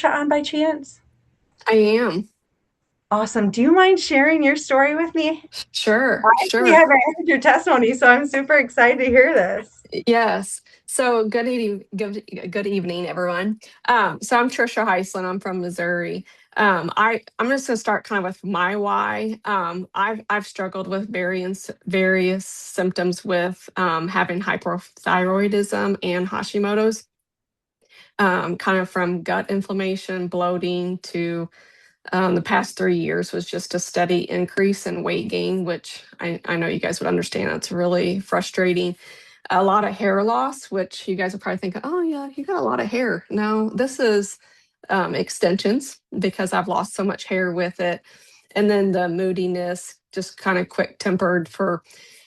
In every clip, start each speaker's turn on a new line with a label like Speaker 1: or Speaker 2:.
Speaker 1: on by chance?
Speaker 2: I am.
Speaker 1: Awesome. Do you mind sharing your story with me? I
Speaker 2: Sure,
Speaker 1: actually
Speaker 2: sure.
Speaker 1: haven't heard your testimony, so I'm super excited to hear this.
Speaker 2: Yes. So good evening, everyone. So I'm Trisha Heisland. I'm from Missouri. I'm just gonna start kind of with my why. I've struggled with various symptoms with having hypothyroidism and Hashimoto's, kind of from gut inflammation, bloating to the past 3 years was just a steady increase in weight gain, which I know you guys would understand. It's really frustrating. A lot of hair loss, which you guys are probably thinking, oh, yeah, you got a lot of hair. No, this is extensions because I've lost so much hair with it. And then the moodiness, just kind of quick tempered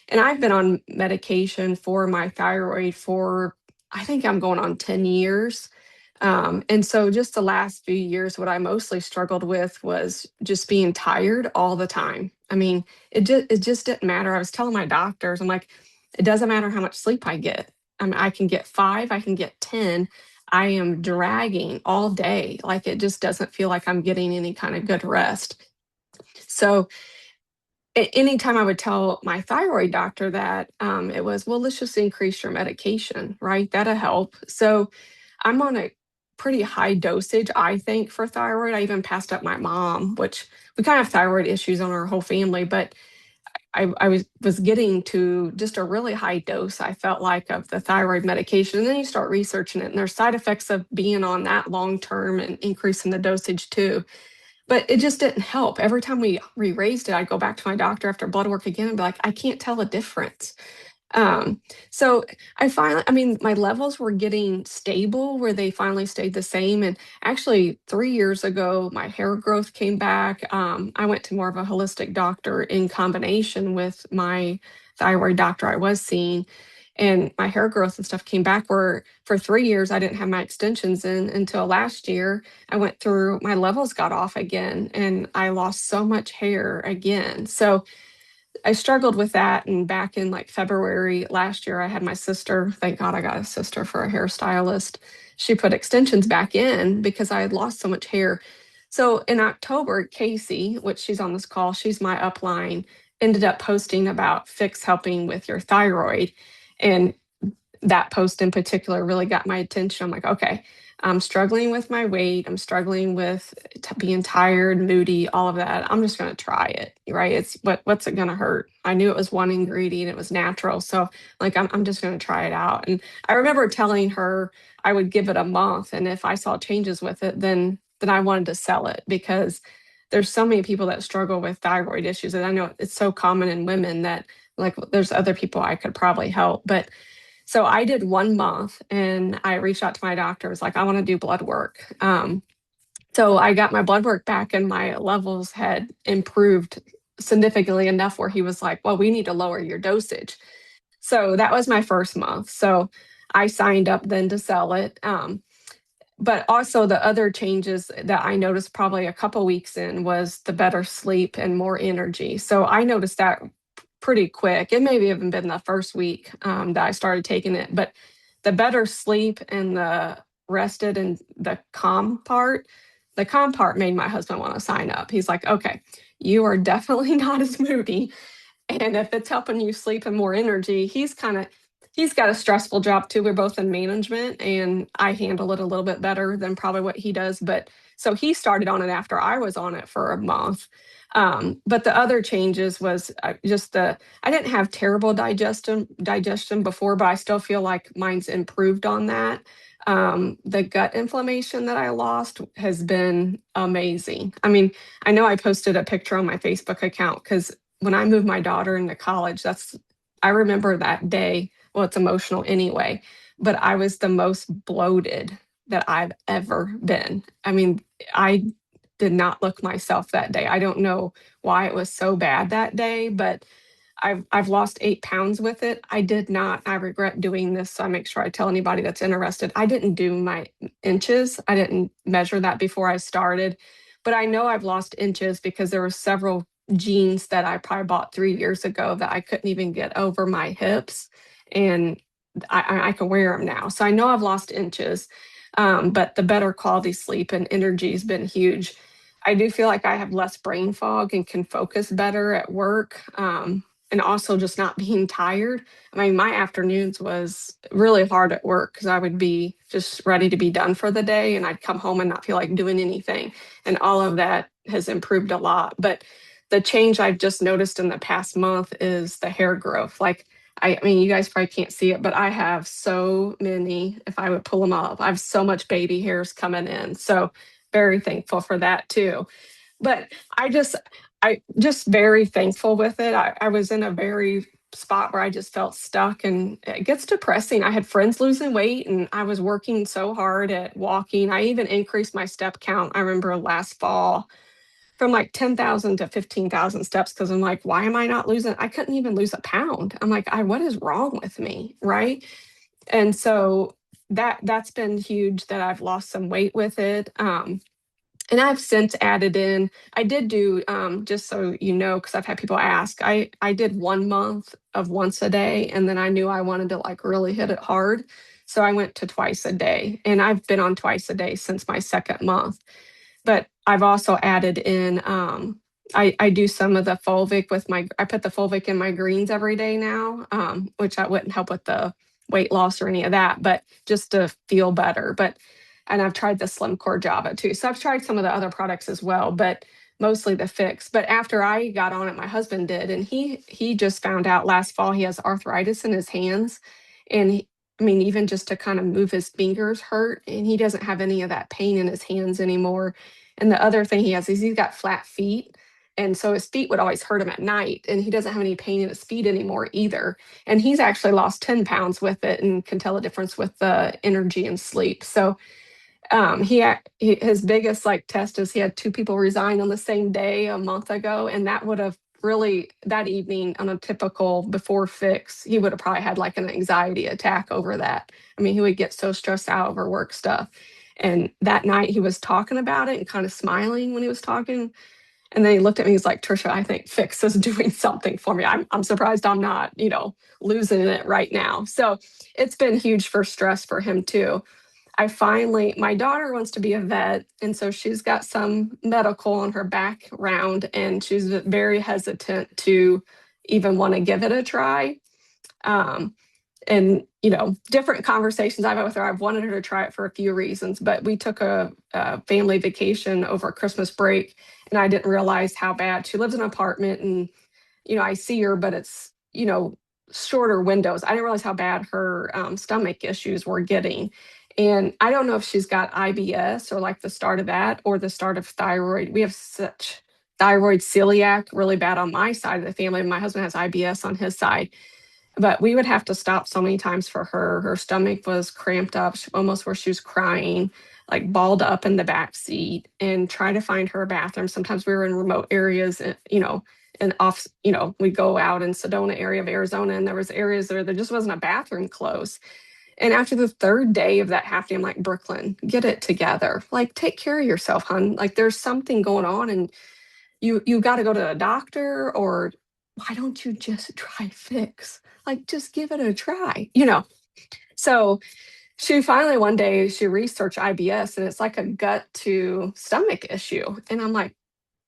Speaker 2: and I've been on medication for my thyroid for, I think I'm going on 10 years. And so just the last few years, what I mostly struggled with was just being tired all the time. I mean, it just didn't matter. I was telling my doctors, I'm like, it doesn't matter how much sleep I get. I mean, I can get 5, I can get 10. I am dragging all day. Like it just doesn't feel like I'm getting any kind of good rest. So anytime I would tell my thyroid doctor that, it was, well, let's just increase your medication, right? That'll help. So I'm on a pretty high dosage, I think, for thyroid. I even passed up my mom, which we kind of have thyroid issues on our whole family, but I was getting to just a really high dose, I felt like, of the thyroid medication. And then you start researching it, and there's side effects of being on that long term and increasing the dosage too. But it just didn't help. Every time we re-raised it, I'd go back to my doctor after blood work again and be like, I can't tell a difference. Um, so I mean, my levels were getting stable where they finally stayed the same. And actually, 3 years ago, my hair growth came back. I went to more of a holistic doctor in combination with my thyroid doctor I was seeing. And my hair growth and stuff came back where for 3 years I didn't have my extensions in until last year. I went through, my levels got off again and I lost so much hair again. So I struggled with that. And back in like February last year, I had my sister, thank God I got a sister for a hairstylist. She put extensions back in because I had lost so much hair. So in October, Casey, which she's on this call, she's my upline, ended up posting about Fix helping with your thyroid. And that post in particular really got my attention. I'm like, okay, I'm struggling with my weight. I'm struggling with being tired, moody, all of that. I'm just going to try it, right? It's what's it going to hurt? I knew it was one ingredient, it was natural. So, like, I'm just going to try it out. And I remember telling her I would give it a month. And if I saw changes with it, then I wanted to sell it because there's so many people that struggle with thyroid issues. And I know it's so common in women that, like, there's other people I could probably help. But so I did 1 month and I reached out to my doctor. I was like, I want to do blood work. So I got my blood work back and my levels had improved significantly enough where he was like, well, we need to lower your dosage. So that was my first month. So I signed up then to sell it. But also the other changes that I noticed probably a couple weeks in was the better sleep and more energy. So I noticed that pretty quick. It maybe even been the first week that I started taking it, but the better sleep and the rested and the calm part made my husband want to sign up. He's like, okay, you are definitely not as moody. And if it's helping you sleep and more energy, he's got a stressful job too. We're both in management and I handle it a little bit better than probably what he does. But so he started on it after I was on it for a month. But the other changes was just I didn't have terrible digestion before, but I still feel like mine's improved on that. The gut inflammation that I lost has been amazing. I mean, I know I posted a picture on my Facebook account because when I moved my daughter into college, I remember that day. Well, it's emotional anyway, but I was the most bloated that I've ever been. I mean, I did not look myself that day. I don't know why it was so bad that day, but I've lost 8 pounds with it. I did not. I regret doing this, so I make sure I tell anybody that's interested. I didn't do my inches. I didn't measure that before I started, but I know I've lost inches because there were several jeans that I probably bought 3 years ago that I couldn't even get over my hips, and I can wear them now. So I know I've lost inches. But the better quality sleep and energy has been huge. I do feel like I have less brain fog and can focus better at work. And also just not being tired. I mean, my afternoons was really hard at work because I would be just ready to be done for the day and I'd come home and not feel like doing anything. And all of that has improved a lot. But the change I've just noticed in the past month is the hair growth. Like, I mean, you guys probably can't see it, but I have so many, if I would pull them up, I have so much baby hairs coming in. So very thankful for that too. But I just, I just very thankful with it. I was in a very spot where I just felt stuck and it gets depressing. I had friends losing weight and I was working so hard at walking. I even increased my step count. I remember last fall from like 10,000 to 15,000 steps because I'm like, why am I not losing? I couldn't even lose a pound. I'm like, what is wrong with me? Right. And so that's been huge that I've lost some weight with it. And I've since added in, I did do, just so you know, because I've had people ask, I did 1 month of once a day, and then I knew I wanted to like really hit it hard. So I went to twice a day, and I've been on twice a day since my second month. But I've also added in, I do some of the fulvic with I put the fulvic in my greens every day now, which I wouldn't help with the weight loss or any of that, but just to feel better. And I've tried the Slim Core Java too. So I've tried some of the other products as well, but mostly the fix. But after I got on it, my husband did, and he just found out last fall he has arthritis in his hands. And I mean, even just to kind of move his fingers hurt, and he doesn't have any of that pain in his hands anymore. And the other thing he has is he's got flat feet. And so his feet would always hurt him at night, and he doesn't have any pain in his feet anymore either. And he's actually lost 10 pounds with it and can tell a difference with the energy and sleep. So his biggest like test is he had two people resign on the same day a month ago, and that would have really that evening on a typical before fix, he would have probably had like an anxiety attack over that. I mean, he would get so stressed out over work stuff. And that night he was talking about it and kind of smiling when he was talking. And then he looked at me, he's like, Trisha, I think fix is doing something for me. I'm surprised I'm not, losing it right now. So it's been huge for stress for him too. My daughter wants to be a vet. And so she's got some medical on her background and she's very hesitant to even want to give it a try. Um, and, different conversations I've had with her, I've wanted her to try it for a few reasons, but we took a family vacation over Christmas break and I didn't realize how bad she lives in an apartment and I see her, but it's, shorter windows. I didn't realize how bad her stomach issues were getting. And I don't know if she's got IBS or like the start of that or the start of thyroid. We have such thyroid celiac really bad on my side of the family. My husband has IBS on his side. But we would have to stop so many times for her. Her stomach was cramped up, almost where she was crying, like balled up in the back seat, and try to find her a bathroom. Sometimes we were in remote areas, and off, we go out in Sedona area of Arizona, and there was areas there just wasn't a bathroom close. And after the third day of that happening, I'm like, Brooklyn, get it together. Like, take care of yourself, hon. Like, there's something going on, and you got to go to a doctor, or why don't you just try fix? Like, just give it a try. So she finally one day she researched IBS and it's like a gut to stomach issue. And I'm like,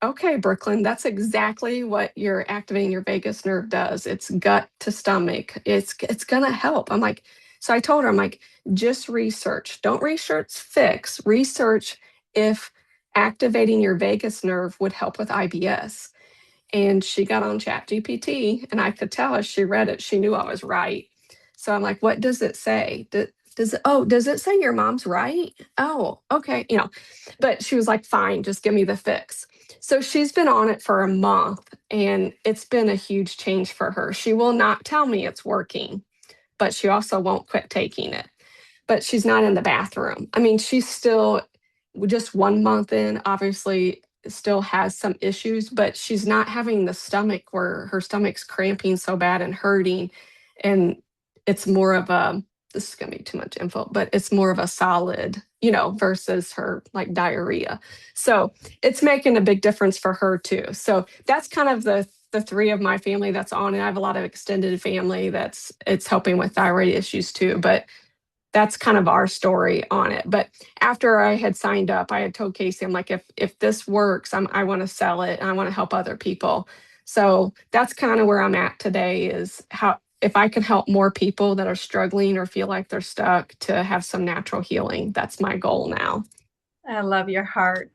Speaker 2: okay, Brooklyn, that's exactly what you're activating your vagus nerve does. It's gut to stomach. It's gonna help. I'm like, so I told her, I'm like, just research. Don't research fix. Research if activating your vagus nerve would help with IBS. And she got on Chat GPT, and I could tell as she read it, she knew I was right. So I'm like, what does it say? Does it say your mom's right? Oh, okay. But she was like, fine, just give me the fix. So she's been on it for a month and it's been a huge change for her. She will not tell me it's working, but she also won't quit taking it. But she's not in the bathroom. I mean, she's still just 1 month in, obviously still has some issues, but she's not having the stomach where her stomach's cramping so bad and hurting. And it's more of this is going to be too much info, but it's more of a solid, versus her like diarrhea. So it's making a big difference for her too. So that's kind of the three of my family that's on it. I have a lot of extended family it's helping with thyroid issues too. But that's kind of our story on it. But after I had signed up, I had told Casey, I'm like, if this works, I want to sell it and I want to help other people. So that's kind of where I'm at today, is how if I can help more people that are struggling or feel like they're stuck to have some natural healing. That's my goal now.
Speaker 1: I love your heart.